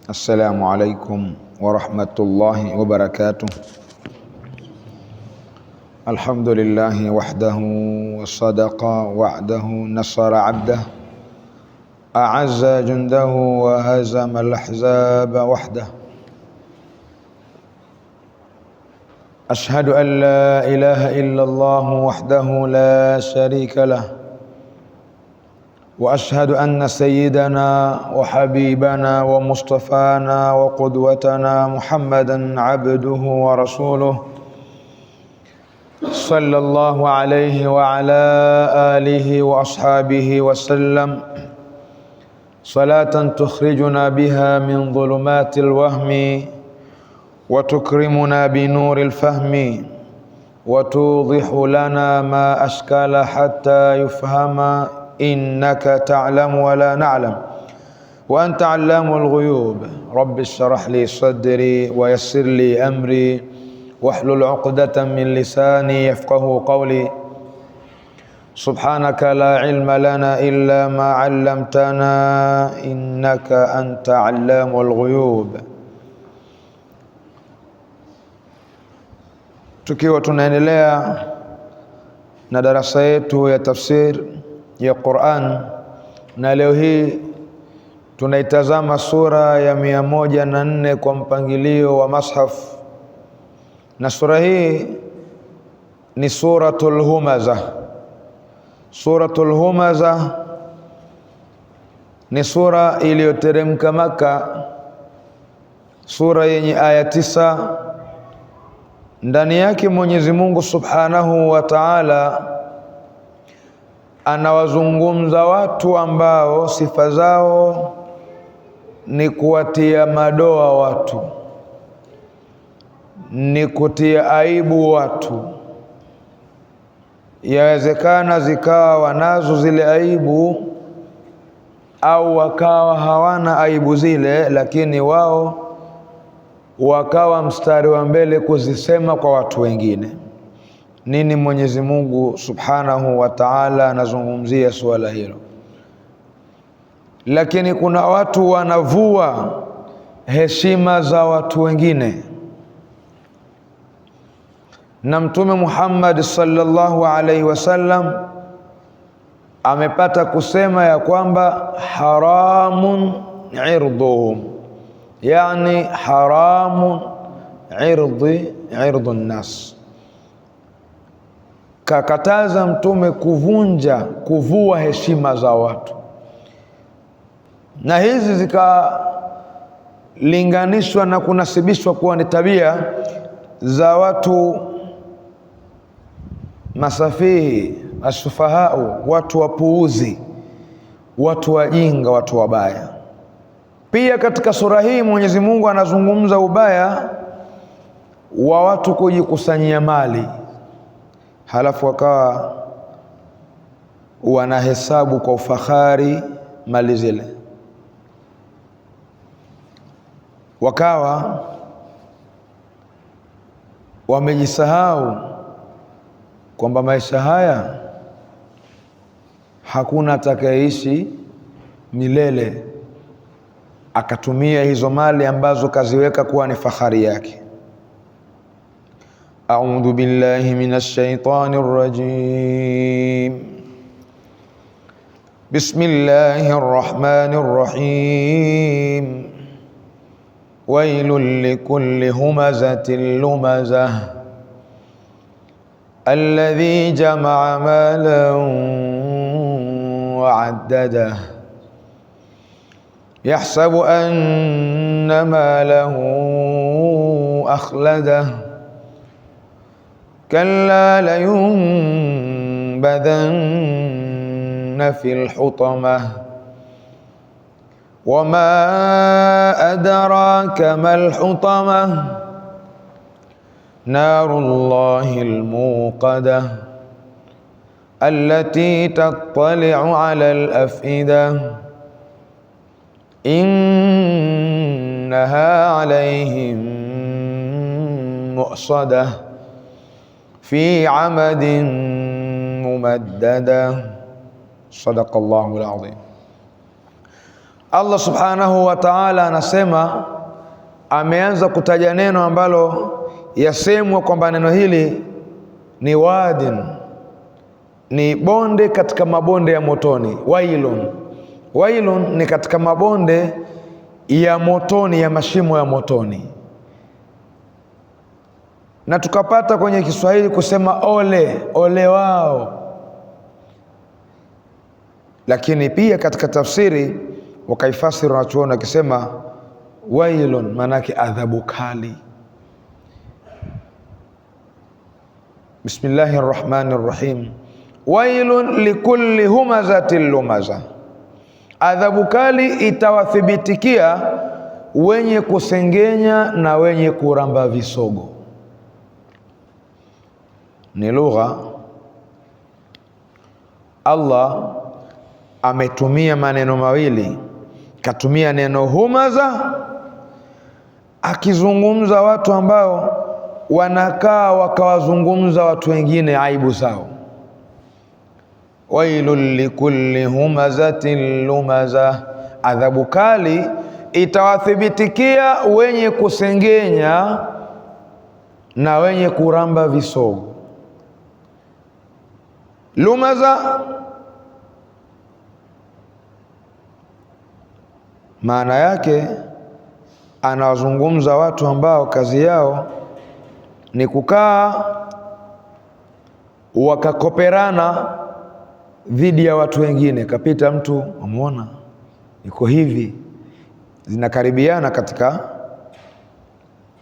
السلام عليكم ورحمة الله وبركاته. الحمد لله وحده وصدق وعده نصر عبده أعز جنده وهزم الأحزاب وحده. أشهد أن لا إله إلا الله وحده لا شريك له، وأشهد أن سيدنا وحبيبنا ومصطفانا وقدوتنا محمدا عبده ورسوله صلى الله عليه وعلى آله وأصحابه وسلم صلاة تخرجنا بها من ظلمات الوهم وتكرمنا بنور الفهم وتوضح لنا ما أشكال حتى يفهم إنك تعلم ولا نعلم وأنت علام الغيوب. رب اشرح لي صدري ويسر لي أمري واحلل عقدة من لساني يفقه قولي. سبحانك لا علم لنا إلا ما علمتنا إنك أنت علام الغيوب. Tukiwa tunaendelea na darasa yetu ya tafsir ya Qur'an, na leo hii tunaitazama sura ya 104 kwa mpangilio wa mashaf, na sura hii ni suratul Humaza. Suratul Humaza ni sura iliyoteremka Maka, sura yenye aya 9. Ndani yake Mwenyezi Mungu Subhanahu wa Ta'ala anawazungumza watu ambao sifa zao ni kuwatia madoa watu, ni kutia aibu watu. Yawezekana zikawa wanazo zile aibu au wakawa hawana aibu zile, lakini wao wakawa mstari wa mbele kuzisema kwa watu wengine. Nini Mwenyezi Mungu Subhanahu wa Ta'ala anazungumzia suala hilo? Lakini kuna watu wanavua heshima za watu wengine, na Mtume Muhammad sallallahu alaihi wasallam amepata kusema ya kwamba haramun irduhum, yani haramun irdu nnas. Kakataza Mtume kuvua heshima za watu, na hizi zikalinganishwa na kunasibishwa kuwa ni tabia za watu masafihi, asufahau, watu wapuuzi, watu wajinga, watu wabaya. Pia katika sura hii Mwenyezi Mungu anazungumza ubaya wa watu kujikusanyia mali, halafu wakawa wanahesabu kwa ufahari mali zile, wakawa wamejisahau kwamba maisha haya hakuna atakayeishi milele, akatumia hizo mali ambazo kaziweka kuwa ni fahari yake. A'udhu billahi minash shaitanir rajim. Bismillahir rahmanir rahim. Wailul likulli humazatin lumazah alladhi jama'a malan wa'addadah yahsabu anna malahu akhladah kalla layunbadanna fil hutamah wama adraka mal hutamah narullahil muqadah allati tattali'u 'alal af'idah innaha 'alayhim mu'sadah fi 'amadin mumaddadah. Sadaqallahul azim. Allah subhanahu wa ta'ala anasema, ameanza kutaja neno ambalo yasemwa kwamba neno hili ni wadin, ni bonde katika mabonde ya motoni. Wailun, wailun ni katika mabonde ya motoni, ya mashimo ya motoni. Na tukapata kwenye Kiswahili kusema ole, ole wao. Lakini pia katika tafsiri wakaifasiri wanachuoni wakisema wailun manake adhabu kali. Bismillahir Rahmanir Rahim. Wailun likulli humazatin lumaza, adhabu kali itawathibitikia wenye kusengenya na wenye kuramba visogo. Ni lugha Allah ametumia maneno mawili, katumia neno humaza akizungumza watu ambao wanakaa wakawazungumza watu wengine aibu zao. Wailul likulli humazatin lumaza, adhabu kali itawathibitikia wenye kusengenya na wenye kuramba visogo. Lumaza maana yake anawazungumza watu ambao kazi yao ni kukaa wakakoperana dhidi ya watu wengine. Kapita mtu, umeona iko hivi, zinakaribiana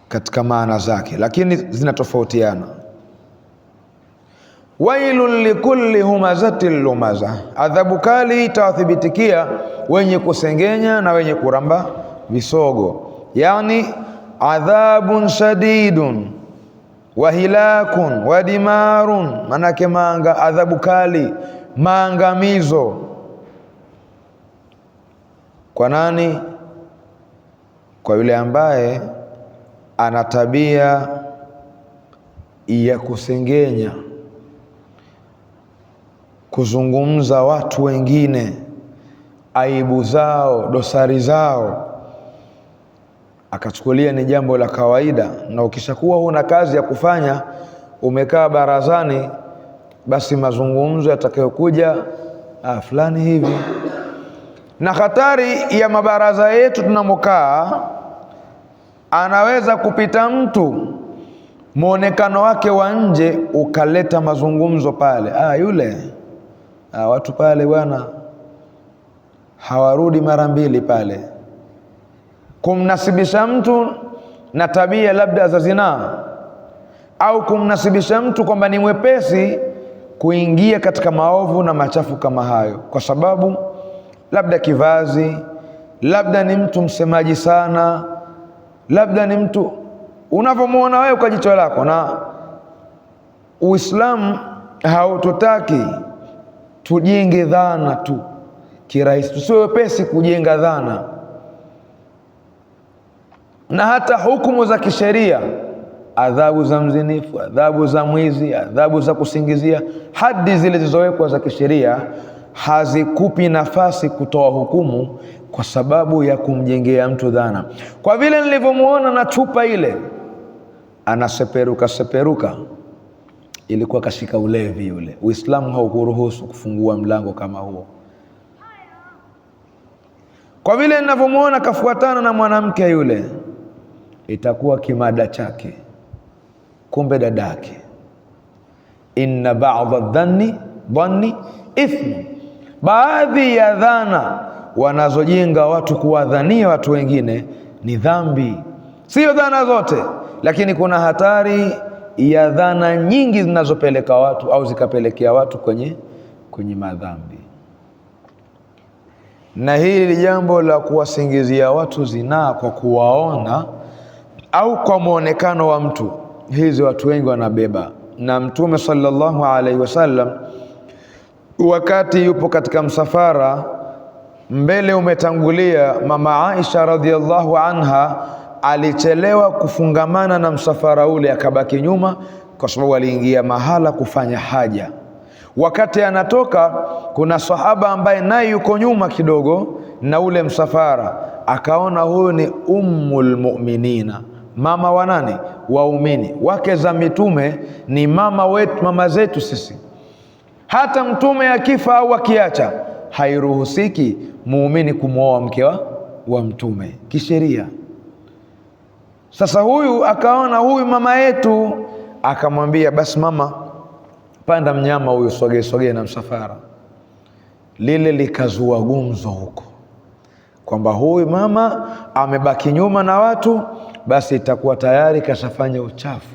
katika maana zake, lakini zinatofautiana. Wailul likulli humazatin lumaza, adhabu kali itawathibitikia wenye kusengenya na wenye kuramba visogo. Yani adhabun shadidun wa hilakun wa dimarun, manake adhabu kali, maangamizo. Kwa nani? Kwa yule ambaye ana tabia ya kusengenya, kuzungumza watu wengine aibu zao, dosari zao, akachukulia ni jambo la kawaida. Na ukishakuwa huna kazi ya kufanya, umekaa barazani, basi mazungumzo yatakayokuja fulani hivi. Na hatari ya mabaraza yetu tunamokaa, anaweza kupita mtu muonekano wake wa nje ukaleta mazungumzo pale, yule watu pale bwana hawarudi mara mbili pale, kumnasibisha mtu na tabia labda za zinaa, au kumnasibisha mtu kwamba ni mwepesi kuingia katika maovu na machafu kama hayo, kwa sababu labda kivazi, labda ni mtu msemaji sana, labda ni mtu unavyomuona wewe kwa jicho lako. Na Uislamu haututaki tujenge dhana tu kirahisi, tusiwe wepesi kujenga dhana. Na hata hukumu za kisheria, adhabu za mzinifu, adhabu za mwizi, adhabu za kusingizia, hadi zile zilizowekwa za kisheria hazikupi nafasi kutoa hukumu kwa sababu ya kumjengea mtu dhana. Kwa vile nilivyomuona na chupa ile anaseperuka seperuka, ilikuwa kashika ulevi yule. Uislamu haukuruhusu kufungua mlango kama huo. Kwa vile ninavyomuona kafuatana na mwanamke yule, itakuwa kimada chake, kumbe dadake. Inna ba'dha dhanni ithmu, baadhi ya dhana wanazojenga watu kuwadhania watu wengine ni dhambi. Sio dhana zote, lakini kuna hatari ya dhana nyingi zinazopeleka watu au zikapelekea watu kwenye madhambi. Na hili jambo la kuwasingizia watu zinaa kwa kuwaona au kwa muonekano wa mtu, hizi watu wengi wanabeba. Na Mtume sallallahu alaihi wasallam wakati yupo katika msafara, mbele umetangulia mama Aisha radhiallahu anha, alichelewa kufungamana na msafara ule, akabaki nyuma kwa sababu aliingia mahala kufanya haja. Wakati anatoka, kuna sahaba ambaye naye yuko nyuma kidogo na ule msafara, akaona huyu ni ummul mu'minina, mama wa nani? Waumini. Wake za mitume ni mama zetu sisi. Hata mtume akifa au akiacha, hairuhusiki muumini kumwoa mke wa mtume kisheria. Sasa huyu akaona huyu mama yetu, akamwambia basi mama, panda mnyama huyu, sogee na msafara. Lile likazua gumzo huko kwamba huyu mama amebaki nyuma na watu, basi itakuwa tayari kashafanya uchafu.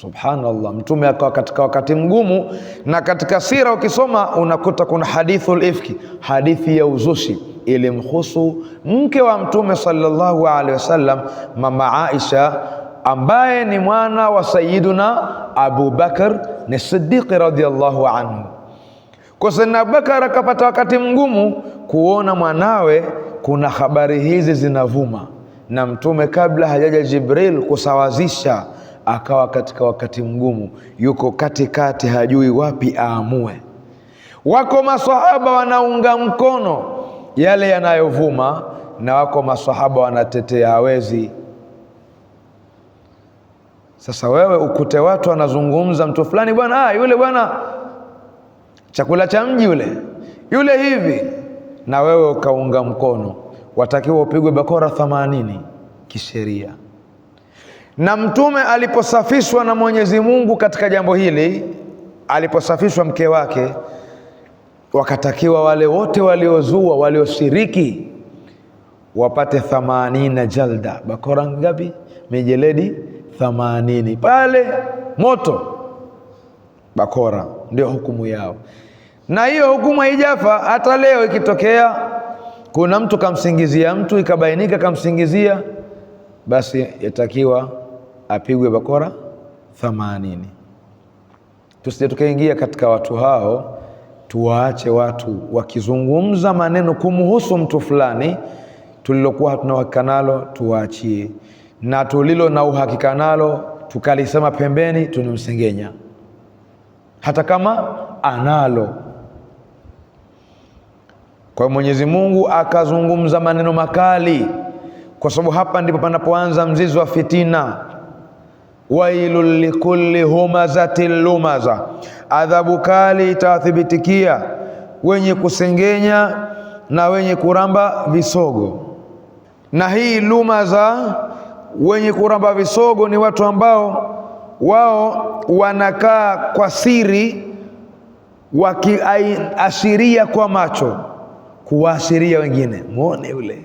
Subhanallah, mtume akawa katika wakati mgumu. Na katika sira ukisoma unakuta kuna hadithul ifki, hadithi ya uzushi, ilimhusu mke wa mtume sallallahu alaihi wasallam, mama Aisha, ambaye ni mwana wa Sayyiduna Abu Bakar ni Siddiq radhiyallahu anhu. Kwa Sayyidina Abu Bakar akapata wakati mgumu kuona mwanawe kuna habari hizi zinavuma, na mtume kabla hajaja Jibril kusawazisha, akawa katika wakati mgumu, yuko katikati, hajui wapi aamue. Wako maswahaba wanaunga mkono yale yanayovuma, na wako maswahaba wanatetea hawezi. Sasa wewe ukute watu wanazungumza mtu fulani, bwana yule bwana chakula cha mji yule hivi, na wewe ukaunga mkono, watakiwa upigwe bakora 80 kisheria. Na mtume aliposafishwa na Mwenyezi Mungu katika jambo hili, aliposafishwa mke wake, wakatakiwa wale wote waliozua, walioshiriki, wapate 80 jalda. Bakora ngapi? Mijeledi 80 pale moto. Bakora ndio hukumu yao, na hiyo hukumu haijafa. Hata leo ikitokea kuna mtu kamsingizia mtu, ikabainika kamsingizia, basi yatakiwa apigwe bakora 80. Tusije tukaingia katika watu hao, tuwaache watu wakizungumza maneno kumhusu mtu fulani, tulilokuwa hatuna uhakika nalo tuwaachie, na tulilo na uhakika nalo tukalisema pembeni, tunamsengenya hata kama analo. Kwa Mwenyezi Mungu akazungumza maneno makali, kwa sababu hapa ndipo panapoanza mzizi wa fitina. Wailul likulli humazatil lumaza, adhabu kali itawathibitikia wenye kusengenya na wenye kuramba visogo. Na hii lumaza, wenye kuramba visogo, ni watu ambao wao wanakaa kwa siri, wakiashiria kwa macho, kuwaashiria wengine, muone yule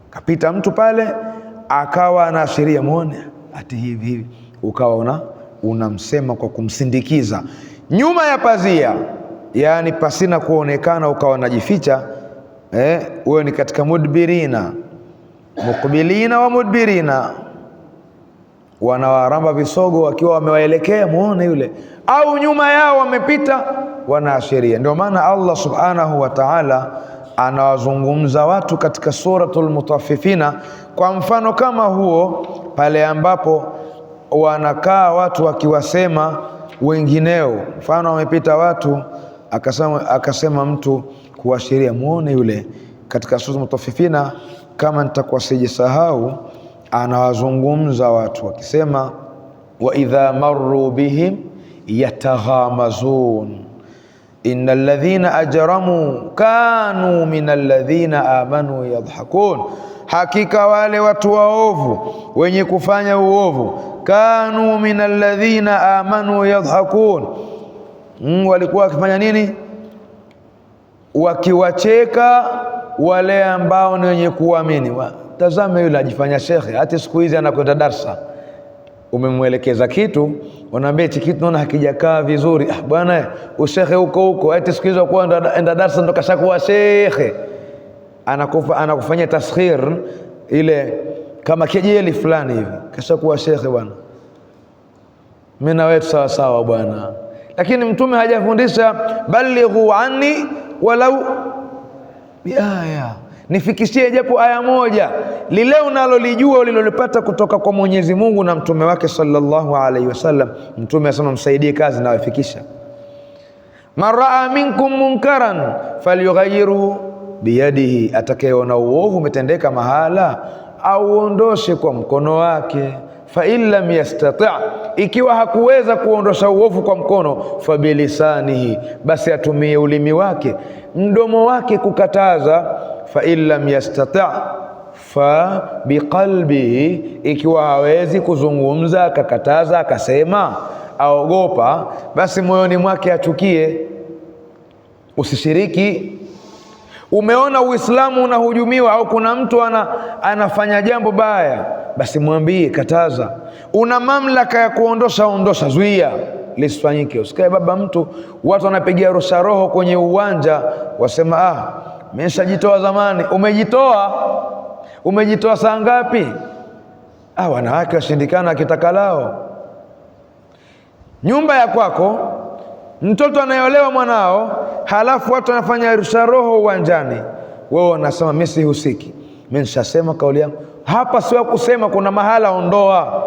kapita mtu pale, akawa anaashiria, muone ati hivi, ukawa unamsema kwa kumsindikiza nyuma ya pazia, yani pasina kuonekana, ukawa unajificha. Wewe ni katika mudbirina, mukbilina wa mudbirina, wanawaramba visogo wakiwa wamewaelekea, muone yule, au nyuma yao wamepita, wanaashiria. Ndio maana Allah subhanahu wa ta'ala anawazungumza watu katika suratul Mutaffifina kwa mfano kama huo, pale ambapo wanakaa watu wakiwasema wengineo. Mfano, wamepita watu, akasema mtu kuashiria, muone yule. Katika suratul Mutaffifina, kama nitakuwa sijisahau, anawazungumza watu wakisema, wa idha marru bihim yataghamazun innal ladhina ajramu kanu minal ladhina amanu yadhhakun, hakika wale watu waovu wenye kufanya uovu, kanu minal ladhina amanu yadhhakun, walikuwa wakifanya nini? Wakiwacheka wale ambao ni wenye kuamini. Tazame yule ajifanya shekhe, hata siku hizi anakwenda darsa, umemwelekeza kitu, unaambia hichi kitu naona hakijakaa vizuri. Bwana ushekhe huko, hata siku hizi kwa enda darsa ndo kashakuwa shekhe. Anakufanyia taskhir ile kama kejeli fulani hivi, kashakuwa shekhe bwana. Mimi na wewe sawa sawa bwana, lakini mtume hajafundisha balighu anni walau biaya, nifikishie japo aya moja, lile unalolijua ulilolipata kutoka kwa Mwenyezi Mungu na mtume wake sallallahu alaihi wasallam. Mtume asema msaidie kazi na wafikisha. man raa minkum munkaran falyughayyiru biyadihi, atakayeona uovu umetendeka mahala auondoshe kwa mkono wake. Fa in lam yastati', ikiwa hakuweza kuondosha uovu kwa mkono, fa bilisanihi, basi atumie ulimi wake, mdomo wake kukataza. Fa in lam yastati' fa biqalbihi, ikiwa hawezi kuzungumza akakataza akasema aogopa, basi moyoni mwake achukie. Usishiriki. Umeona Uislamu unahujumiwa au kuna mtu anafanya jambo baya, basi mwambie, kataza. Una mamlaka ya kuondosha, ondosha, zuia lisifanyike. Usikae baba mtu, watu wanapigia rusha roho kwenye uwanja, wasema nimeshajitoa zamani. Umejitoa saa ngapi? Wanawake washindikana akitaka lao. Nyumba ya kwako, mtoto anayeolewa mwanao, halafu watu wanafanya rusha roho uwanjani, wewe unasema mimi sihusiki, mimi nishasema kauli yangu. Hapa sio kusema, kuna mahala ondoa.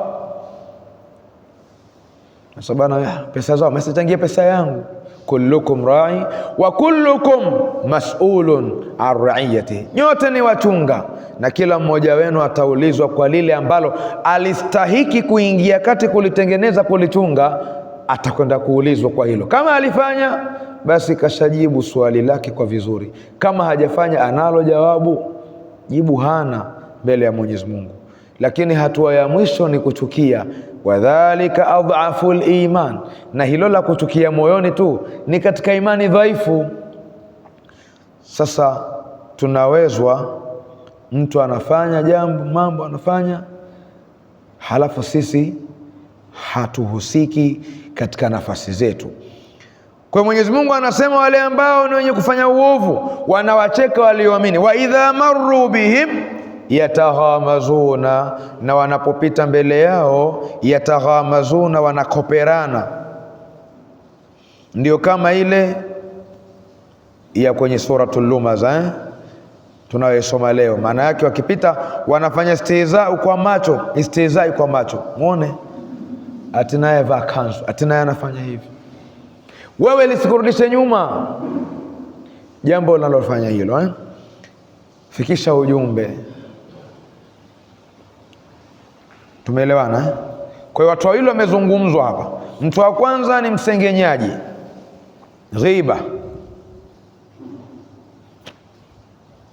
Nasabana pesa zao, msichangie pesa yangu. Kullukum ra'i wa kullukum mas'ulun an ra'iyati, nyote ni wachunga na kila mmoja wenu ataulizwa kwa lile ambalo alistahiki kuingia kati kulitengeneza, kulichunga, atakwenda kuulizwa kwa hilo. Kama alifanya, basi kashajibu swali lake kwa vizuri. Kama hajafanya, analo jawabu, jibu hana mbele ya Mwenyezi Mungu. Lakini hatua ya mwisho ni kuchukia. Wadhalika adhaful iman, na hilo la kuchukia moyoni tu ni katika imani dhaifu. Sasa tunawezwa, mtu anafanya mambo anafanya, halafu sisi hatuhusiki katika nafasi zetu. Kwa Mwenyezi Mungu anasema wale ambao ni wenye kufanya uovu wanawacheka walioamini. Wa idha marru bihim yataghamazuna, na wanapopita mbele yao, yataghamazuna, wanakoperana. Ndio kama ile ya kwenye suratul Lumaza tunayosoma leo. Maana yake wakipita wanafanya istihzaa kwa macho, muone atinaye vaa kanzu, atinaye anafanya hivi. Wewe lisikurudishe nyuma jambo linalofanya hilo. Fikisha ujumbe. Tumeelewana? Kwa hiyo watu wawili wamezungumzwa hapa. Mtu wa kwanza ni msengenyaji, ghiba.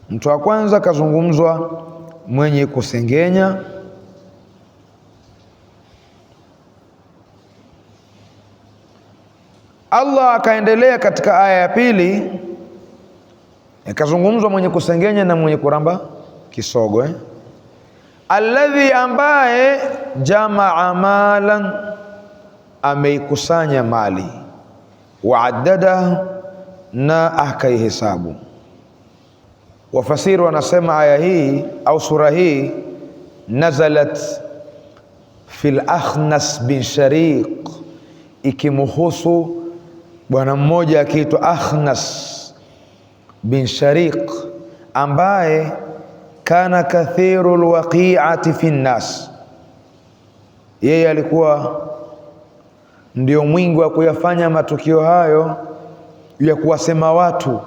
Mtu wa kwanza kazungumzwa mwenye kusengenya. Allah akaendelea katika aya ya pili, akazungumzwa mwenye kusengenya na mwenye kuramba kisogo. Alladhi, ambaye jamaa malan, ameikusanya mali, waaddada, na akaihesabu. Wafasiri wanasema aya hii au sura hii nazalat fil Akhnas bin Shariq, ikimuhusu bwana mmoja akiitwa Akhnas bin Shariq, ambaye kana kathiru alwaqi'ati fi nnas, yeye alikuwa ndio mwingi wa kuyafanya matukio hayo ya kuwasema watu.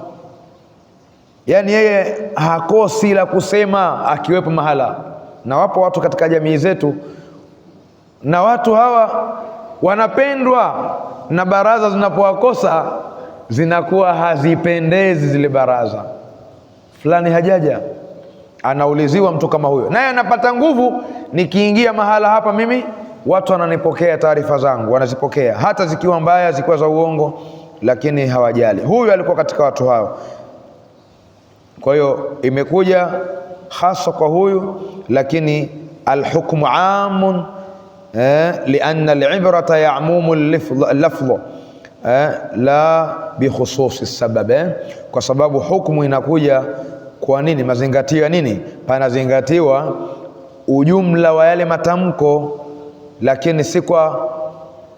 Yani yeye hakosi la kusema akiwepo mahala. Na wapo watu katika jamii zetu, na watu hawa wanapendwa, na baraza zinapowakosa zinakuwa hazipendezi zile baraza. Fulani hajaja, anauliziwa mtu kama huyo, naye anapata nguvu. Nikiingia mahala hapa mimi, watu wananipokea taarifa zangu, wanazipokea hata zikiwa mbaya, zikiwa za uongo, lakini hawajali. Huyu alikuwa katika watu hao. Kwa hiyo imekuja hasa kwa huyu, lakini alhukmu amun, lianna alibrata ya'mumu al-lafdh la bikhususi sabab, kwa sababu hukumu inakuja kwa nini? Mazingatio ya nini? Panazingatiwa ujumla wa yale matamko, lakini si kwa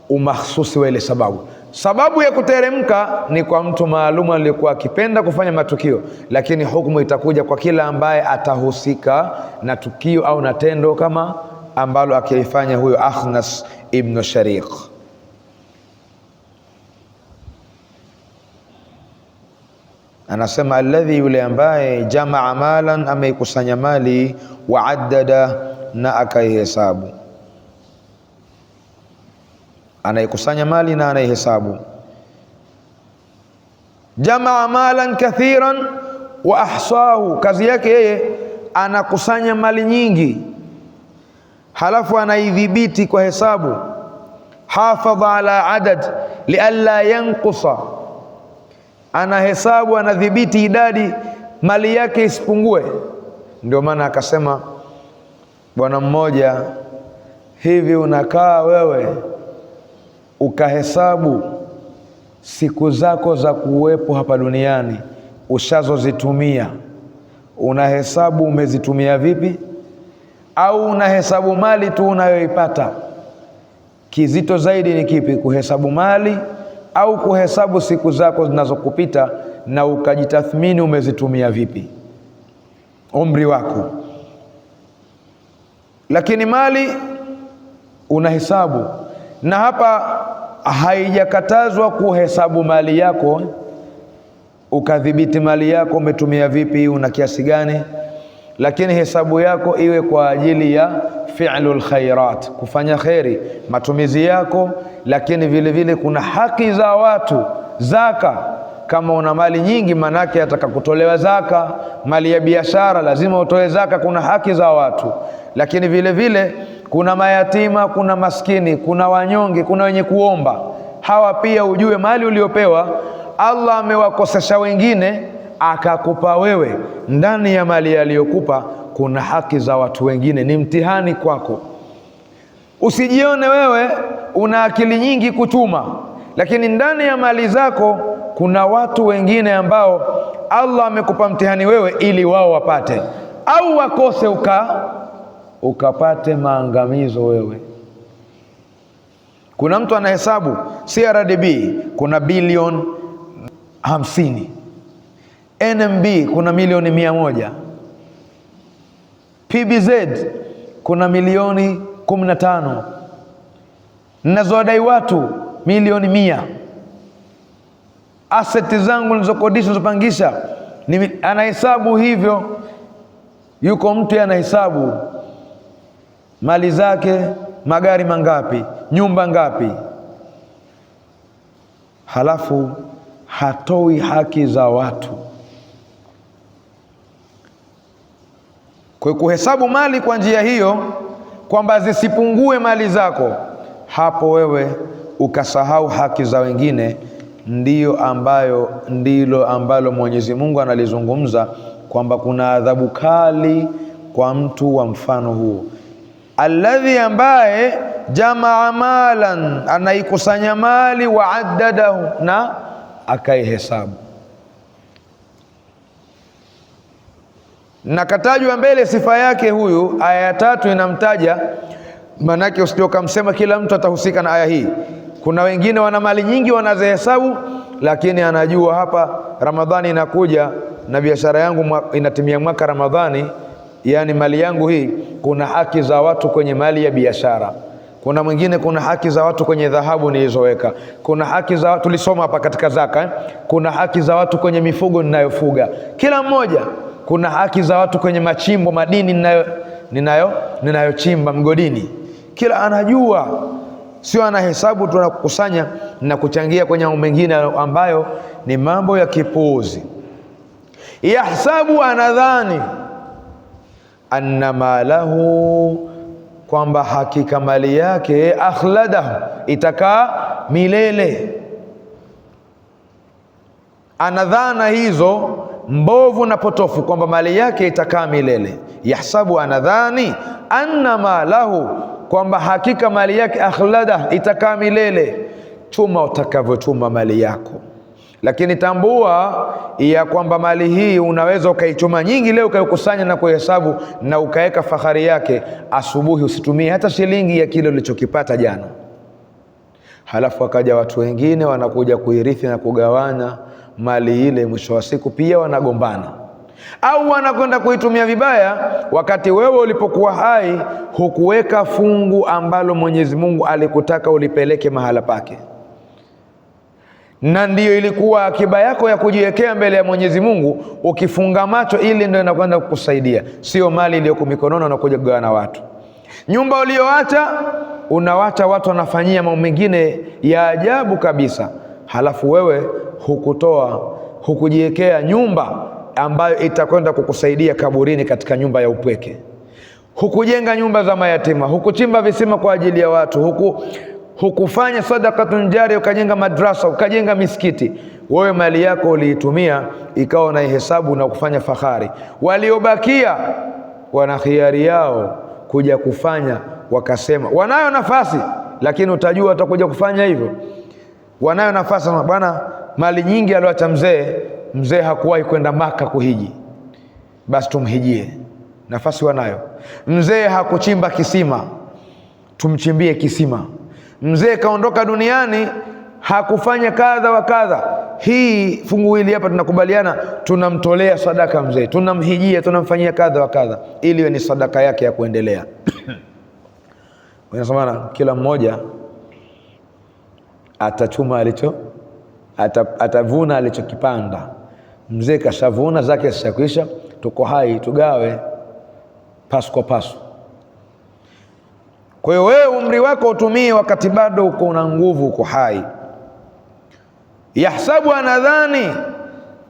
umahsusi wa ile sababu. Sababu ya kuteremka ni kwa mtu maalum aliyekuwa akipenda kufanya matukio, lakini hukumu itakuja kwa kila ambaye atahusika na tukio au na tendo kama ambalo akilifanya huyo Akhnas ibn Shariq. Anasema alladhi, yule ambaye jamaa malan, ameikusanya mali, wa addada, na akaihesabu. Anaikusanya mali na anaihesabu. Jamaa malan kathiran wa ahsahu, kazi yake yeye anakusanya mali nyingi, halafu anaidhibiti kwa hesabu. Hafadha ala adad lialla yanqusa, anahesabu, anadhibiti idadi, mali yake isipungue. Ndio maana akasema bwana mmoja, hivi unakaa wewe ukahesabu siku zako za kuwepo hapa duniani ushazozitumia, unahesabu umezitumia vipi? Au unahesabu mali tu unayoipata? Kizito zaidi ni kipi, kuhesabu mali au kuhesabu siku zako zinazokupita na ukajitathmini umezitumia vipi, umri wako? Lakini mali unahesabu, na hapa haijakatazwa kuhesabu mali yako, ukadhibiti mali yako umetumia vipi, una kiasi gani, lakini hesabu yako iwe kwa ajili ya fi'lul khairat, kufanya kheri, matumizi yako. Lakini vile vile kuna haki za watu, zaka. Kama una mali nyingi, manake ataka kutolewa zaka. Mali ya biashara lazima utoe zaka, kuna haki za watu. Lakini vile vile kuna mayatima, kuna maskini, kuna wanyonge, kuna wenye kuomba. Hawa pia ujue mali uliopewa Allah amewakosesha wengine, akakupa wewe. Ndani ya mali aliyokupa kuna haki za watu wengine, ni mtihani kwako. Usijione wewe una akili nyingi kuchuma, lakini ndani ya mali zako kuna watu wengine ambao Allah amekupa mtihani wewe, ili wao wapate au wakose, ukapate maangamizo wewe. Kuna mtu anahesabu CRDB kuna bilioni 50, NMB kuna milioni 100, PBZ kuna milioni 15, ninazodai watu milioni 100, aseti zangu nilizokodisha nizopangisha. Anahesabu hivyo. Yuko mtu anahesabu mali zake, magari mangapi, nyumba ngapi, halafu hatoi haki za watu. Kwa kuhesabu mali kwa njia hiyo kwamba zisipungue mali zako, hapo wewe ukasahau haki za wengine, ndilo ambalo Mwenyezi Mungu analizungumza kwamba kuna adhabu kali kwa mtu wa mfano huo. Alladhi, ambaye jamaa malan, anaikusanya mali, wa addadahu, na akaihesabu. Na katajwa mbele sifa yake huyu, aya ya 3 inamtaja. Manake usitoka msema kila mtu atahusika na aya hii. Kuna wengine wana mali nyingi wanazihesabu, lakini anajua hapa Ramadhani inakuja na biashara yangu inatimia mwaka Ramadhani, yani mali yangu hii, kuna haki za watu kwenye mali ya biashara. Kuna mwingine kuna haki za watu kwenye dhahabu nilizoweka, kuna haki za watu, tulisoma hapa katika zaka, kuna haki za watu kwenye mifugo ninayofuga. Kila mmoja kuna haki za watu kwenye machimbo, madini ninayochimba mgodini. Kila anajua, sio anahesabu tunakusanya na kuchangia kwenye mambo mengine ambayo ni mambo ya kipuuzi. Yahsabu, anadhani, anna malahu, kwamba hakika mali yake, akhladahu, itakaa milele. Anadhana hizo mbovu na potofu kwamba mali yake itakaa milele. Yahsabu, anadhani, anna malahu, kwamba hakika mali yake, akhladahu, itakaa milele. Chuma utakavyochuma mali yako, lakini tambua ya kwamba mali hii unaweza ukaichuma nyingi leo, ukaikusanya na kuhesabu na ukaweka fahari yake, asubuhi usitumie hata shilingi ya kile ulichokipata jana. Halafu wakaja watu wengine wanakuja kuirithi na kugawana mali ile, mwisho wa siku pia wanagombana au wanakwenda kuitumia vibaya, wakati wewe ulipokuwa hai hukuweka fungu ambalo Mwenyezi Mungu alikutaka ulipeleke mahala pake. na ndiyo ilikuwa akiba yako ya kujiwekea mbele ya Mwenyezi Mungu. Ukifunga macho, ili ndio inakwenda kukusaidia, sio mali iliyoko mikononi na kuja kugawana watu. Nyumba ulioacha, unawacha watu wanafanyia mambo mengine ya ajabu kabisa, halafu wewe hukutoa, hukujiwekea nyumba ambayo itakwenda kukusaidia kaburini, katika nyumba ya upweke. Hukujenga nyumba za mayatima, hukuchimba visima kwa ajili ya watu, hukufanya sadaqatun jari, ukajenga madrasa, ukajenga misikiti. Wewe mali yako uliitumia ikawa na hesabu na kufanya fahari. Waliobakia wana khiari yao kuja kufanya, wakasema wanayo nafasi, lakini utajua watakuja kufanya hivyo. Wanayo nafasi, bwana, mali nyingi aliyoacha mzee hakuwahi kwenda Maka kuhiji, basi tumhijie. Nafasi wanayo. Mzee hakuchimba kisima, tumchimbie kisima. Mzee kaondoka duniani, hakufanya kadha wa kadha. Hii fungu hili hapa tunakubaliana, tunamtolea sadaka mzee, tunamhijia, tunamfanyia kadha wa kadha, ili iwe ni sadaka yake ya kuendelea. Wanasema kila mmoja atachuma atavuna alichokipanda. Mzee kashavuna zake, zishakwisha, tuko hai, tugawe pasu kwa pasu. Kwa hiyo wewe umri wako utumie wakati bado uko na nguvu, uko hai. Yahsabu, anadhani,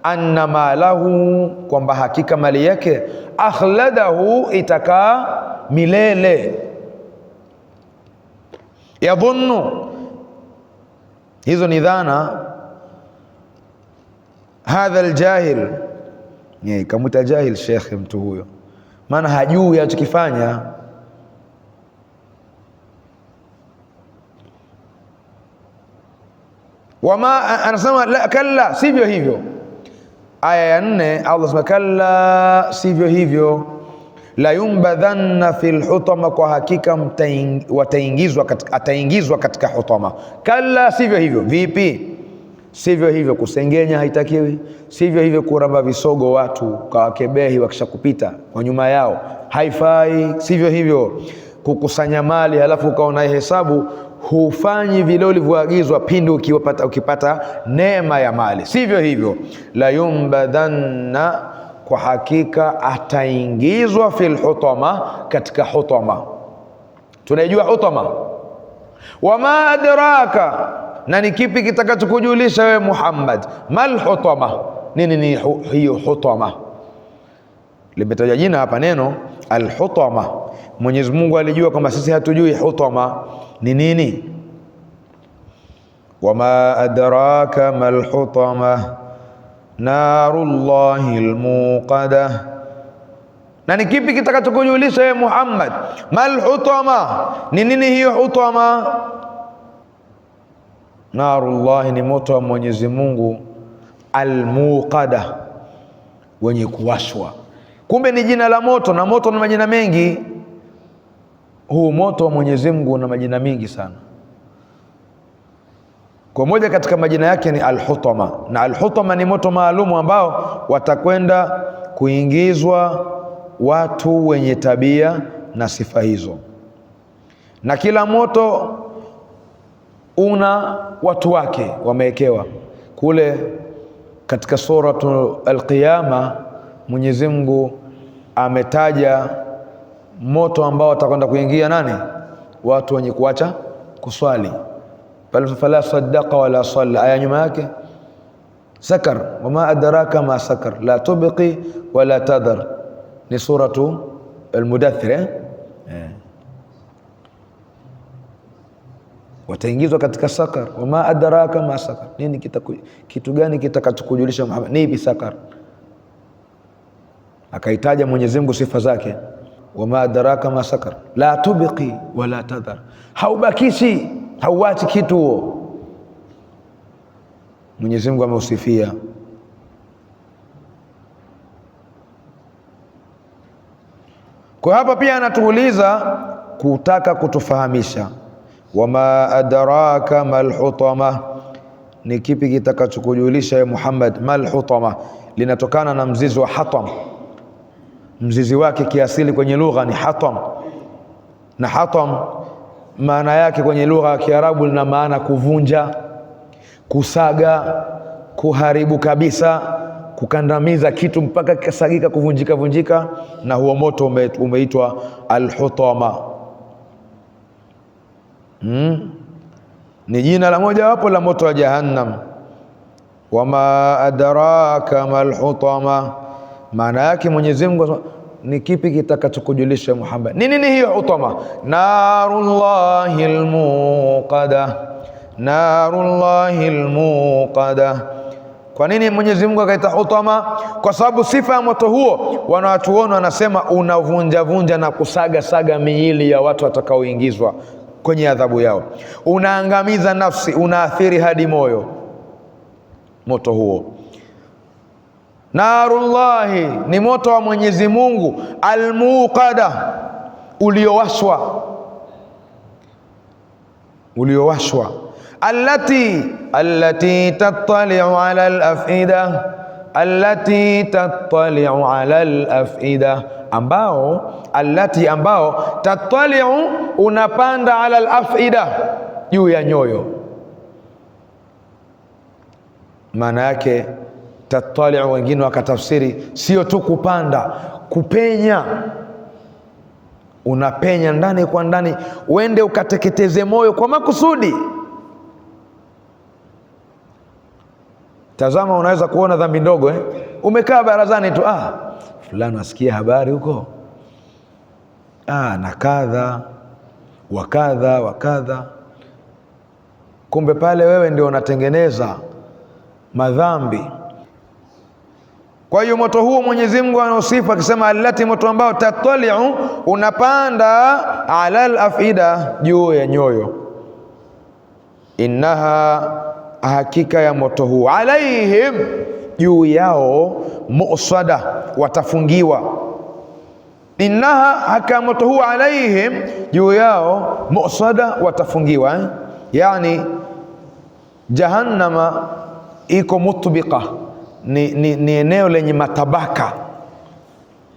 anna malahu, kwamba hakika mali yake, akhladahu, itakaa milele. Yadhunnu, hizo ni dhana. Hadha aljahil, kamuita jahil shekhe mtu huyo, maana hajui anachokifanya. Wama, anasema la, kalla, sivyo hivyo. Aya ya 4 Allah anasema kalla, sivyo hivyo. La yumbadhanna fil hutama, kwa hakika ataingizwa katika hutama. Kalla, sivyo hivyo. Vipi sivyo hivyo? Kusengenya haitakiwi, sivyo hivyo. Kuramba visogo watu kawakebehi wakishakupita kwa nyuma yao haifai, sivyo hivyo. Kukusanya mali halafu ukaona hesabu, hufanyi vile ulivyoagizwa pindi ukipata neema ya mali, sivyo hivyo. La yumbadhanna, kwa hakika ataingizwa fil hutama, katika hutama. Tunaijua hutama. Wama adraka, na ni kipi kitakachokujulisha wewe Muhammad, mal hutama, nini ni hiyo hutama? Limetaja jina hapa, neno al-hutama. Mwenyezi Mungu alijua kwamba sisi hatujui hutama ni nini. Wama adraka mal hutama narullahi almuqada, na ni kipi kitakachokujulisha wewe Muhammad, mal hutama, ni nini hiyo hutama? Narullahi, ni moto wa Mwenyezi Mungu, almuqada, wenye kuwashwa. Kumbe ni jina la moto, na moto na majina mengi. Huu moto wa Mwenyezi Mungu una majina mengi sana. Kwa moja katika majina yake ni al-hutama, na al-hutama ni moto maalumu ambao watakwenda kuingizwa watu wenye tabia na sifa hizo. Na kila moto una watu wake wamewekewa. Kule katika suratu al-Qiyama Mwenyezi Mungu ametaja moto ambao watakwenda kuingia nani? Watu wenye kuacha kuswali. Fala saddaqa wala salla. Aya nyuma yake sakar, wama adraka ma sakar, la tubqi wala tadhar. Ni suratu al-Mudaththir. Wataingizwa katika sakar. Wama adraka ma sakar, nini kitu gani kitakachokujulisha Muhammad ni ipi sakar? Akaitaja Mwenyezi Mungu sifa zake, wama adraka ma sakar, la tubqi wala tadhar, haubakishi, hauachi kitu huo. Mwenyezi Mungu ameusifia. Kwa hapa pia anatuuliza kutaka kutufahamisha, wama adraka mal hutama, ni kipi kitakachokujulisha ya Muhammad? Mal hutama linatokana na mzizi wa hatam. Mzizi wake kiasili kwenye lugha ni hatam, na hatam maana yake kwenye lugha ya Kiarabu lina maana kuvunja. kusaga, kuharibu kabisa, kukandamiza kitu mpaka kikasagika, kuvunjika vunjika, na huo moto umeitwa al-hutama. Ni jina la moja wapo la moto wa Jahannam. Wama adraka mal hutama, maana yake Mwenyezi Mungu ni kipi kitakachokujulisha Muhammad ni nini hiyo hutama? Narullahil muqada, narullahil muqada. Kwa nini Mwenyezi Mungu akaita hutama? Kwa sababu sifa ya moto huo, wanawachuoni wanasema unavunja vunja na kusaga saga miili ya watu watakaoingizwa kwenye adhabu yao, unaangamiza nafsi, unaathiri hadi moyo. Moto huo narullahi ni moto wa Mwenyezi Mungu, almuqada, uliowashwa, allati tattali'u ala al-af'ida, allati tattali'u ala al-af'ida, ambao tattali'u, unapanda, ala al-af'ida, juu ya nyoyo. Maana yake tattali'u, wengine wakatafsiri sio tu kupanda, kupenya. Unapenya ndani kwa ndani, uende ukateketeze moyo kwa makusudi. Tazama, unaweza kuona dhambi ndogo umekaa barazani tu, fulani asikia habari huko, na kadha wakadha wakadha, kumbe pale wewe ndio unatengeneza madhambi. Kwa hiyo moto huo Mwenyezi Mungu anausifu akisema allati, moto ambao tattali'u, unapanda, ala al-afida, juu ya nyoyo. Innaha, hakika ya moto huo, alaihim, juu yao, mu'sada, watafungiwa. Innaha, hakika moto huo, alaihim, juu yao, mu'sada, watafungiwa. Yani Jahannama iko mutbika, ni eneo lenye matabaka,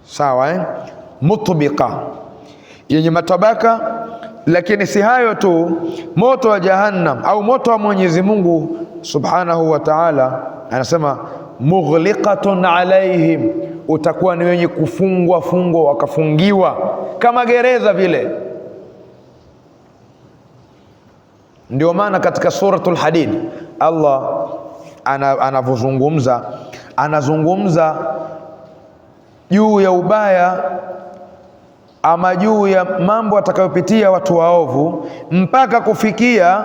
sawa mutbika, yenye matabaka. Lakini si hayo tu, moto wa Jahannam au moto wa Mwenyezi Mungu Subhanahu wa Ta'ala anasema mughliqatun alaihim, utakuwa ni wenye kufungwa wakafungiwa kama gereza vile. Ndio maana katika suratul Hadid Allah anazungumza juu ya ubaya ama juu ya mambo atakayopitia watu waovu, mpaka kufikia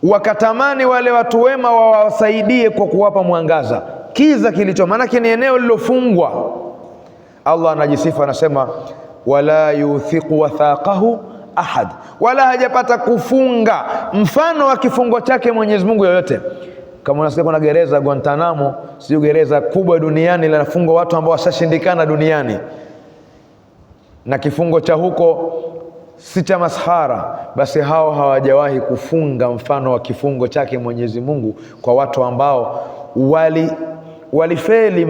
wakatamani wale watu wema wawasaidie kwa kuwapa mwangaza kiza kilicho, maanake ni eneo lilofungwa. Allah anajisifa, anasema wala yuthiqu wathaqahu ahad, wala hajapata kufunga mfano wa kifungo chake Mwenyezi Mungu yoyote. Kama unasikia kuna gereza Guantanamo, sio gereza kubwa duniani linafungwa watu ambao washashindikana duniani, na kifungo cha huko si cha maskhara, basi hao hawajawahi kufunga mfano wa kifungo chake Mwenyezi Mungu kwa watu ambao walifeli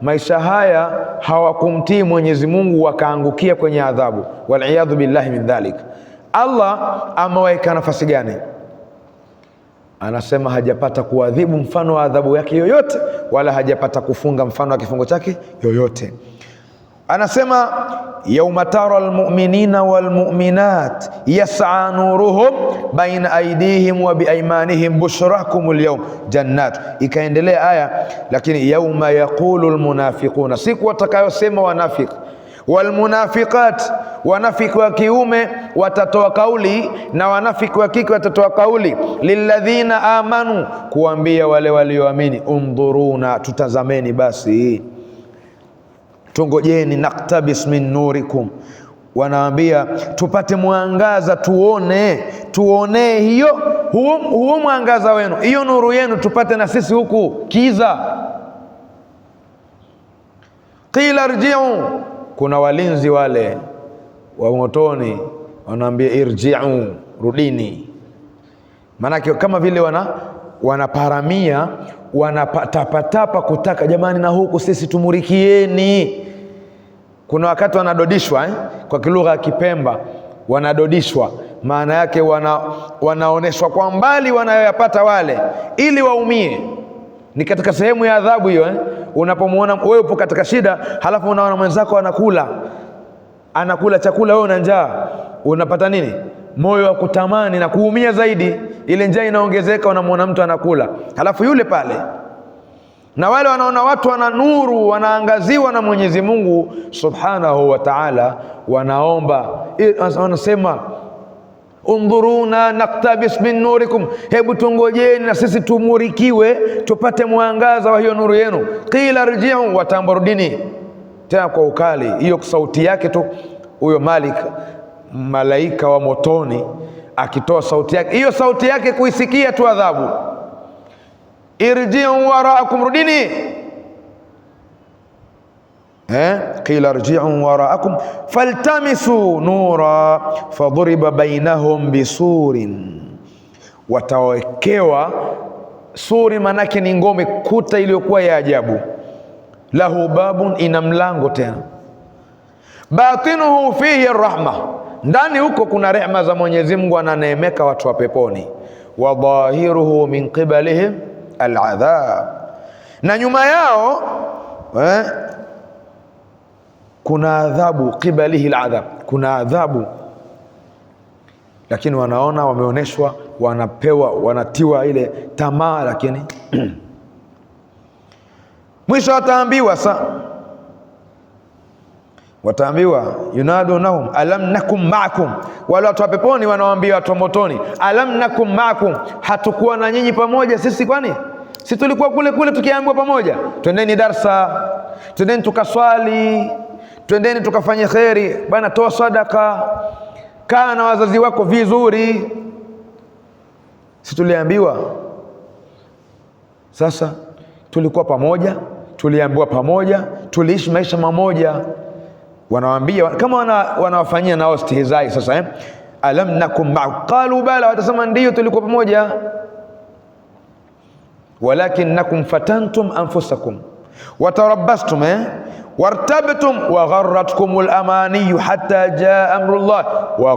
maisha haya, hawakumtii Mwenyezi Mungu, wakaangukia kwenye adhabu, waliyadhu billahi min dhalik. Allah ameweka nafasi gani? Anasema hajapata kuadhibu mfano wa adhabu yake yoyote, wala hajapata kufunga mfano wa kifungo chake yoyote. Anasema yauma tara almu'minina walmu'minat yas'a nuruhum baina aydihim wa biaymanihim bushrakumul yawm jannat. Ikaendelea aya, lakini yauma yaqulu almunafiquna, siku watakayosema wanafiki, walmunafiqat, wanafiki wa kiume watatoa kauli na wanafiki wa kike watatoa kauli, lilladhina amanu, kuambia wale walioamini, undhuruna, tutazameni basi, tungojeni, naktabis min nurikum, wanaambia tupate mwangaza, tuone hiyo huo mwangaza wenu, hiyo nuru yenu, tupate na sisi huku kiza. Qila irji'u, kuna walinzi wale wa motoni wanaambia irji'u, rudini. Maanake kama vile wanaparamia, wanatapatapa kutaka, jamani na huku sisi tumurikieni. Kuna wakati wanadodishwa kwa kilugha ya Kipemba, wanadodishwa, maana yake wanaoneshwa kwa mbali wanayoyapata wale, ili waumie. Ni katika sehemu ya adhabu hiyo. Unapomwona wewe upo katika shida, halafu unaona mwenzako anakula chakula, wewe una njaa, unapata nini? Moyo wa kutamani na kuumia zaidi. Ile njaa inaongezeka, unamwona mtu anakula, halafu yule pale. Na wale wanaona watu wana nuru, wanaangaziwa na Mwenyezi Mungu Subhanahu wa Ta'ala, wanaomba, wanasema undhuruna naktabis min nurikum, hebu tungojeni na sisi tumurikiwe, tupate mwangaza wa hiyo nuru yenu. Qila rji'u, watamrudini tena kwa ukali. Hiyo sauti yake tu, huyo malaika wa motoni akitoa sauti yake, hiyo sauti yake kuisikia tu adhabu. Irji'u waraakum, rudini. Qila irji'u waraakum faltamisu nura faduriba bainahum bisurin, watawekewa suri, manake ni ngome, kuta iliyokuwa ya ajabu. Lahu babun, ina mlango tena. Batinuhu fihi rahma, ndani huko kuna rehema za Mwenyezi Mungu, ananeemeka watu wa peponi. Wa dhahiruhu min qibalihim aladhab, na nyuma yao kuna adhabu. Qibalihi aladhab, kuna adhabu. Lakini wanaona, wameoneshwa, wanapewa, wanatiwa ile tamaa, lakini mwisho wataambiwa yunadunahum alam nakum ma'akum, wala watu wa peponi wanawaambia watu wa motoni, alam nakum ma'akum, hatukuwa na nyinyi pamoja sisi? Kwani sisi tulikuwa kule tukiambiwa pamoja, twendeni darsa, twendeni tukaswali, twendeni tukafanye kheri bana, toa sadaka, kaa na wazazi wako vizuri. Sisi tuliambiwa. Sasa tulikuwa pamoja, tuliambiwa pamoja, tuliishi maisha mamoja. Wanawaambia kama wanawafanyia nao istihzai. Sasa alam nakum ma'akum, qalu bala, watasema ndio tulikuwa pamoja. Walakinnakum fatantum anfusakum watarabbastum wartabtum wa gharratkumul amaniyu hatta jaa amrullah wa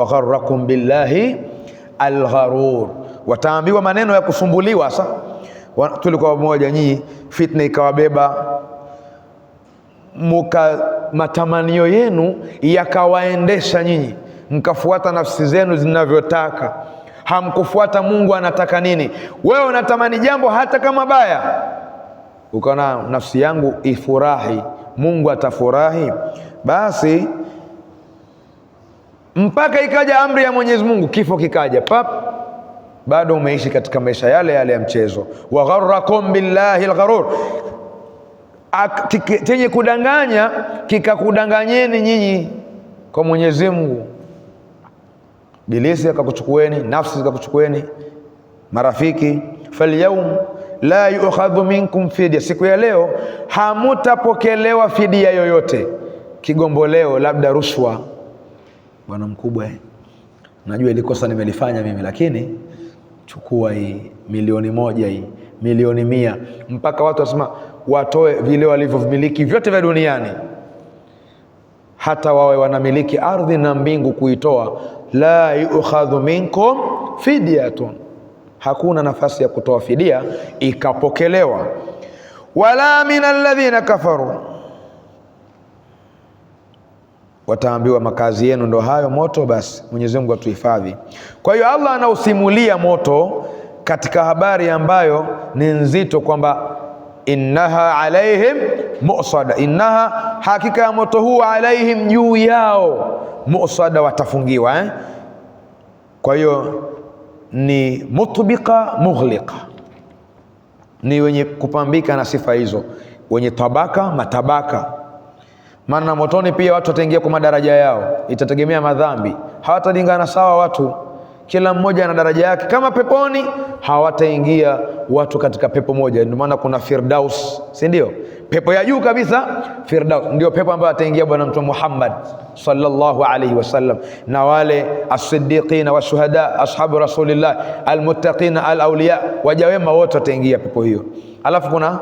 gharrakum billahi algharur. Wataambiwa maneno ya kusumbuliwa. Sasa tulikuwa pamoja nyinyi, fitna ikawabeba, matamanio yenu yakawaendesha nyinyi, mkafuata nafsi zenu zinavyotaka, hamkufuata Mungu anataka nini. Wewe unatamani jambo hata kama baya, ukaona nafsi yangu ifurahi, Mungu atafurahi, basi mpaka ikaja amri ya Mwenyezi Mungu, kifo kikaja bado umeishi katika maisha yale ya mchezo. Wa gharrakum billahi algharur, chenye kudanganya kikakudanganyeni nyinyi kwa Mwenyezi Mungu. Bilisi akakuchukueni, nafsi zikakuchukueni, marafiki. Falyawm la yu'khadhu minkum fidya, siku ya leo hamutapokelewa fidia yoyote. Kigomboleo, labda rushwa. Bwana mkubwa, najua ile kosa nimelifanya mimi, lakini chukua hii milioni 1, hii milioni 100, mpaka watu wasema watoe vile walivyomiliki vyote vya duniani, hata wawe wanamiliki ardhi na mbingu, kuitoa. La yu'khadhu minkum fidyatun, hakuna nafasi ya kutoa fidia ikapokelewa. Wala min alladhina kafaru, wataambiwa makazi yenu ndo hayo moto. Basi Mwenyezi Mungu atuhifadhi. Kwa hiyo Allah anausimulia moto katika habari ambayo ni nzito, kwamba innaha alaihim mu'sada, innaha, hakika ya moto huu, alaihim, juu yao, mu'sada, watafungiwa. Kwa hiyo ni mutbika mughliqa, ni wenye kupambika na sifa hizo, wenye matabaka. Maana motoni pia watu wataingia kwa madaraja yao, itategemea madhambi, hawatalingana sawa watu, kila mmoja na daraja yake. Kama peponi, hawataingia watu katika pepo moja. Ndio maana kuna Firdaus, si ndio? Pepo ya juu kabisa, Firdaus, ndio pepo ambayo ataingia Bwana Mtume Muhammad sallallahu alaihi wasallam, na wale as-siddiqin wa shuhada, ashabu rasulillah, almuttaqin, alawliya, waja wema, wote wataingia pepo hiyo. Alafu kuna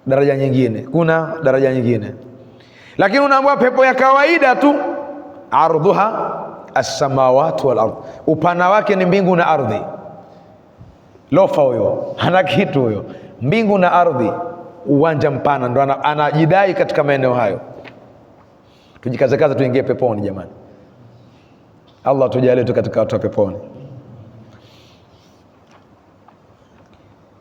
daraja nyingine, lakini unaambiwa pepo ya kawaida tu, ardhuha as-samawati wal ardh, upana wake ni mbingu na ardhi. Lofa huyo, hana kitu huyo. Mbingu na ardhi, uwanja mpana, ndo anajidai katika maeneo hayo. Tujikazekaza tuingie peponi jamani. Allah tujalie tu katika watu wa peponi.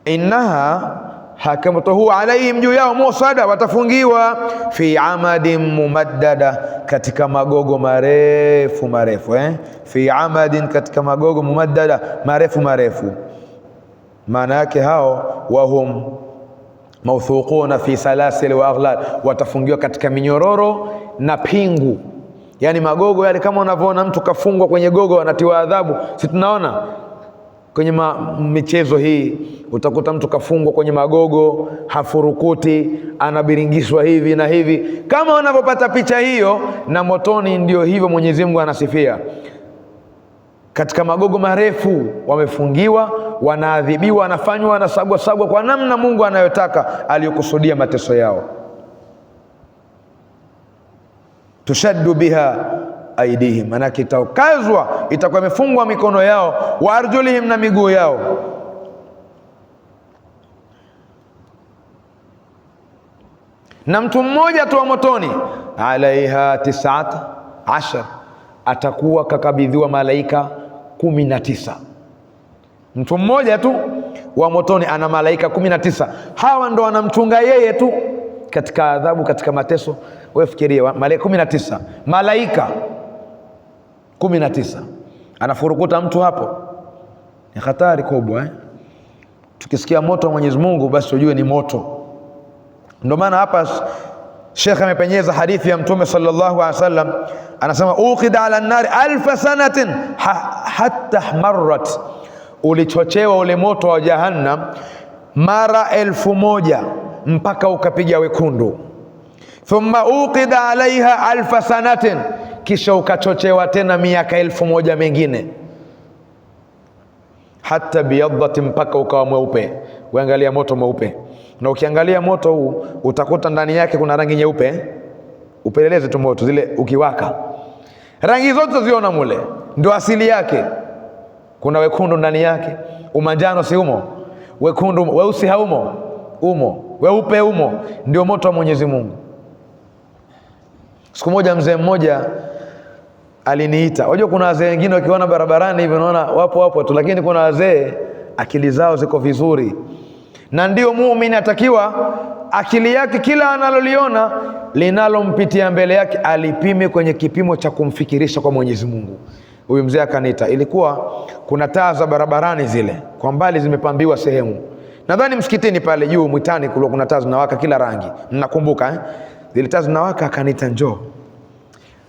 Innaha hakamtuhu alaihim, juu yao, musada, watafungiwa, fi amadin mumaddada, katika magogo marefu marefu, fi amadin, katika magogo mumaddada, marefu marefu. Maana yake hao, wahum mawthuquna fi salasil wa aghlal, watafungiwa katika minyororo na pingu. Yani magogo yale, kama unavyoona mtu kafungwa kwenye gogo anatiwa adhabu, si tunaona kwenye michezo hii, utakuta mtu kafungwa kwenye magogo, hafurukuti, anabiringishwa hivi na hivi, kama unavyopata picha hiyo. Na motoni ndio hivyo, Mwenyezi Mungu anasifia, katika magogo marefu wamefungiwa, wanaadhibiwa, wanafanywa, wanasagwa sagwa kwa namna Mungu anayotaka, aliyokusudia mateso yao. Tushaddu biha aidihim, manake itakazwa, itakuwa imefungwa mikono yao, wa arjulihim, na miguu yao. Na mtu mmoja tu wa motoni, alaiha 19, atakuwa kakabidhiwa malaika 19. Mtu mmoja tu wa motoni ana malaika 19. Hawa ndo wanamchunga yeye tu katika adhabu, katika mateso. Wewe fikiria, malaika 19, malaika 19 anafurukuta mtu hapo, ni hatari kubwa. Tukisikia moto wa Mwenyezi Mungu, basi tujue ni moto. Ndio maana hapa Sheikh amepenyeza hadithi ya Mtume sallallahu alaihi wasallam, anasema uqida ala an-nar 1000 sanatin hatta marrat, ulichochewa ule moto wa Jahannam mara 1000 mpaka ukapiga wekundu. Thumma uqida alaiha 1000 sanatin, kisha ukachochewa tena miaka 1000 mengine, hata biyadhat, mpaka ukawa mweupe. Uangalia moto mweupe, na ukiangalia moto huu utakuta ndani yake kuna rangi nyeupe. Upeleleze tu moto zile, ukiwaka rangi zote ziona mule, ndio asili yake. Kuna wekundu ndani yake, umanjano si umo, wekundu, weusi haumo, umo, weupe umo. Ndio moto wa Mwenyezi Mungu. Siku moja mzee mmoja aliniita. Unajua kuna wazee wengine wakiona barabarani hivi unaona wapo tu, lakini kuna wazee akili zao ziko vizuri, na ndio muumini atakiwa akili yake kila analoliona linalompitia mbele yake alipime kwenye kipimo cha kumfikirisha kwa Mwenyezi Mungu. Huyu mzee akaniita, ilikuwa kuna taa za barabarani zile kwa mbali zimepambiwa sehemu, nadhani msikitini pale juu mwitani kulikuwa kuna taa zinawaka kila rangi, mnakumbuka zile taa zinawaka. Akaniita, njoo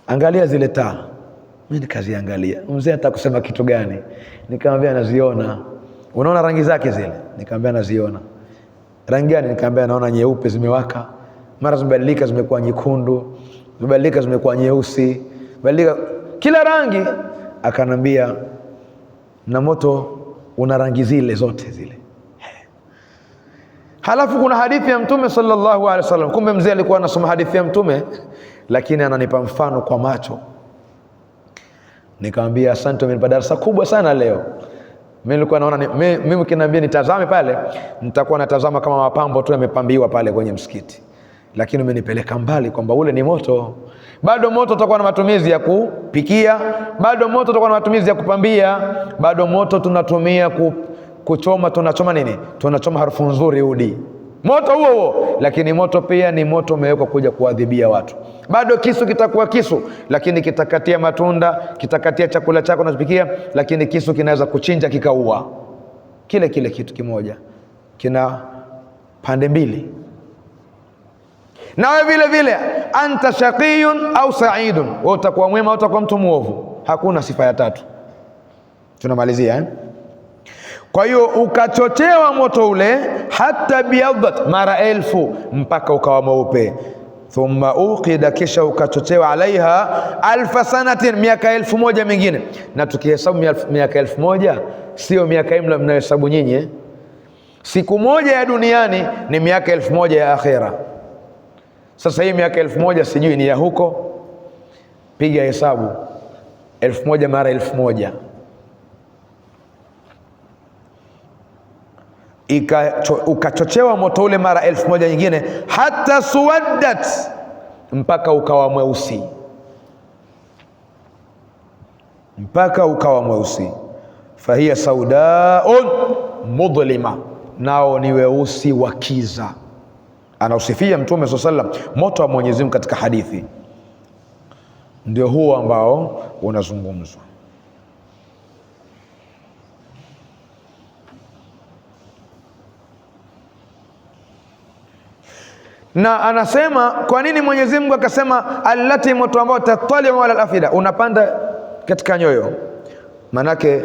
angalia zile taa. Mimi nikaziangalia. Mzee atakusema kitu gani? Nikamwambia naziona. Unaona rangi zake zile? Nikamwambia naziona. Rangi gani? Nikamwambia naona nyeupe zimewaka, mara zimebadilika zimekuwa nyekundu, zimebadilika zimekuwa nyeusi, badilika kila rangi. Akanambia na moto una rangi zile zote zile. Halafu kuna hadithi ya Mtume sallallahu alaihi wasallam. Kumbe mzee alikuwa anasoma hadithi ya Mtume, lakini ananipa mfano kwa macho. Nikamwambia asante, umenipa darasa kubwa sana leo. Mimi nilikuwa naona mimi ukiniambia nitazame pale, nitakuwa natazama kama mapambo tu yamepambiwa pale kwenye msikiti, lakini umenipeleka mbali kwamba ule ni moto. Bado moto utakuwa na matumizi ya kupikia, bado moto utakuwa na matumizi ya kupambia, bado moto tunatumia kuchoma. Tunachoma nini? Tunachoma harufu nzuri, udi, moto huo. Lakini moto pia ni moto umewekwa kuja kuadhibia watu. Bado kisu kitakuwa kisu, lakini kitakatia matunda, kitakatia chakula chako unachopikia, lakini kisu kinaweza kuchinja kikaua. Kile kitu kimoja kina pande mbili. Nawe vile vile, anta shaqiyun au sa'idun, wewe utakuwa mwema au utakuwa mtu muovu. Hakuna sifa ya tatu. Tunamalizia Kwa hiyo ukachochewa moto ule, hata biyadhat, mara 1000 mpaka ukawa mweupe. Thumma uqida, kisha ukachochewa, alaiha 1000 sanatin, miaka 1000 mingine. Na tukihesabu miaka 1000 sio miaka hii mnayohesabu nyinyi. Siku moja ya duniani ni miaka 1000 ya akhera. Sasa hii miaka 1000 sijui ni ya huko, piga hesabu. 1000 mara 1000, ukachochewa moto ule mara 1000 nyingine, hata suwaddat, mpaka ukawa mweusi, mpaka ukawa mweusi. Fahiya saudaun mudlima, nao ni weusi wa kiza. Anausifia Mtume sallallahu alaihi wasallam moto wa Mwenyezi Mungu katika hadithi, ndio huo ambao unazungumzwa. Na anasema kwa nini Mwenyezi Mungu akasema allati, moto ambao tataliu ala al-afida, unapanda katika nyoyo. Manake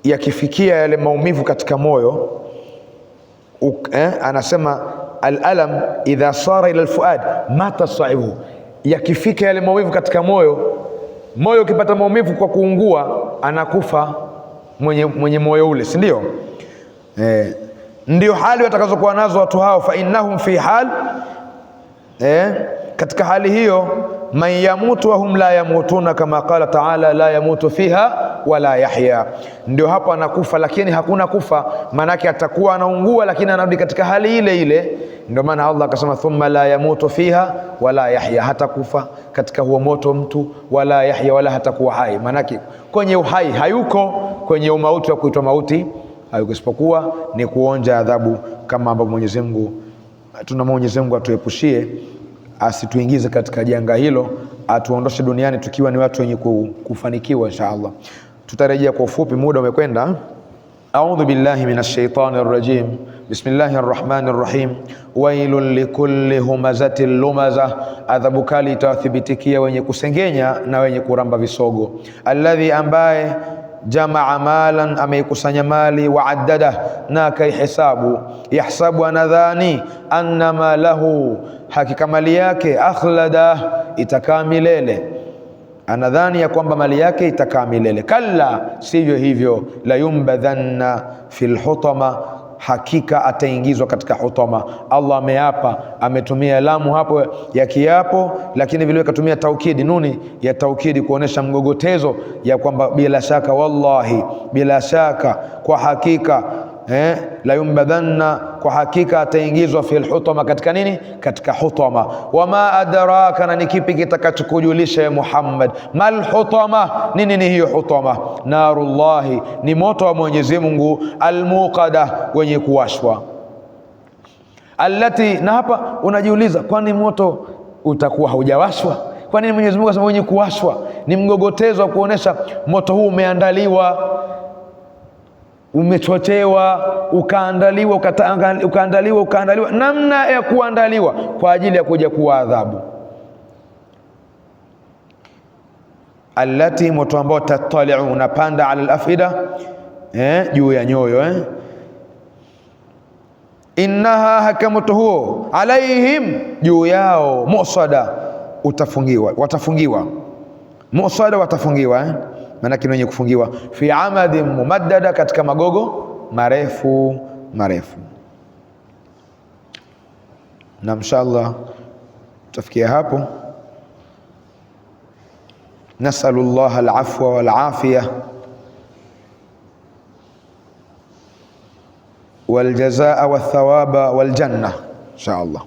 yakifikia yale maumivu katika moyo, anasema al-alam idha sara ila al-fuad mata sahibu, yakifika yale maumivu katika moyo, moyo ukipata maumivu kwa kuungua, anakufa mwenye moyo ule, si ndio? Ndio hali watakazokuwa nazo watu hao. Fa innahum fi hal, katika hali hiyo, man yamutu wa hum la yamutuna, kama qala taala la yamutu fiha wala yahya. Ndio hapo anakufa, lakini hakuna kufa, manake atakuwa anaungua lakini anarudi katika hali ile ile. Ndio maana Allah akasema thumma la yamutu fiha wala yahya, hata kufa katika huo moto mtu, wala yahya, wala hatakuwa hai. Manake kwenye uhai hayuko, kwenye umauti wa kuitwa mauti hayuko, isipokuwa ni kuonja adhabu, kama ambavyo Mwenyezi Mungu, Mwenyezi Mungu atuepushie, asituingize katika janga hilo, atuondoshe duniani tukiwa ni watu wenye kufanikiwa inshallah. Tutarejea kwa ufupi, muda umekwenda. A'udhu billahi minash shaitani rrajim. Bismillahir rahmanir rahim. Wailul likulli humazatil lumaza, adhabu kali itawathibitikia wenye kusengenya na wenye kuramba visogo. Alladhi, ambaye jamaa malan, ameikusanya mali, wa addada, na akaihesabu, yahsabu, anadhani, annama lahu, hakika mali yake, akhlada, itakaa milele, anadhani ya kwamba mali yake itakaa milele. Kalla, sivyo hivyo, la yumbadhanna fil hutama, hakika ataingizwa katika hutama. Allah ameapa, ametumia lamu hapo ya kiapo, lakini vile katumia taukidi, nuni ya taukidi, kuonesha mgogotezo ya kwamba bila shaka, wallahi, bila shaka, kwa hakika, la yumbadhanna, kwa hakika ataingizwa fil hutama, katika nini? Katika hutama. Wama adraka, na ni kipi kitakachokujulisha ya Muhammad? Mal hutama, nini ni hiyo hutama? Narullahi, ni moto wa Mwenyezi Mungu, almuqada, wenye kuwashwa. Allati, na hapa unajiuliza, kwani moto utakuwa haujawashwa? Kwa nini Mwenyezi Mungu asema wenye kuwashwa? Ni mgogotezo wa kuonesha moto huu umeandaliwa, umechochewa, ukaandaliwa namna ya kuandaliwa kwa ajili ya kuja kuwa adhabu. Allati, moto ambao tataliu, unapanda, ala al-afida, juu ya nyoyo. Innaha, haka moto huo, alaihim, juu yao, musada, watafungiwa, musada, watafungiwa, maana wenye kufungiwa, fi amadin mumaddada, katika magogo marefu marefu. Na inshallah tutafikia hapo. Nasalullah alafwa walafiya waljazaa wathawaba waljanna inshallah.